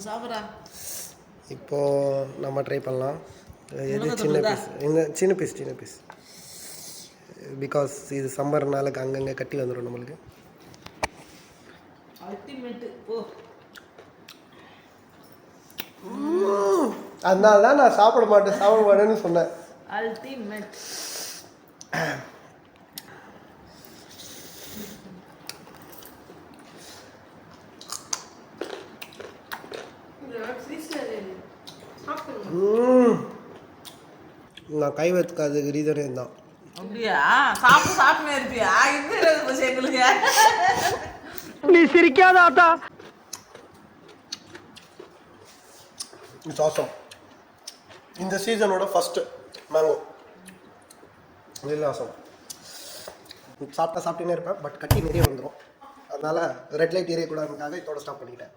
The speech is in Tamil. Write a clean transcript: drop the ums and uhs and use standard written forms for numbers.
சாப்பிட்றா. இப்போது நம்ம ட்ரை பண்ணலாம். இது சின்ன பீஸ், இந்த சின்ன பீஸ் பிகாஸ் இது சம்மர்னால அங்கங்கே கட்டி வந்துடும் நம்மளுக்கு. அதனால தான் நான் சாப்பிட மாட்டேன்னு சொன்னேன். அல்டிமேட். நான் கை வைக்காததுக்கு ரீசனே தான். அப்படியா? சாப்பிட்டு இருப்பியா? இது எங்களுக்கு நீ சிரிக்காத ஆத்தா. It's awesome. இந்த சீசனோட ஃபர்ஸ்ட் மேங்கோ வெளில ஆசம். சாப்பிட்டே இருப்பேன், பட் கட்டி நிறைய வந்துடும். அதனால் ரெட் லைட் ஏறியக்கூடாதுக்காக இதோட ஸ்டாப் பண்ணிக்கிட்டேன்.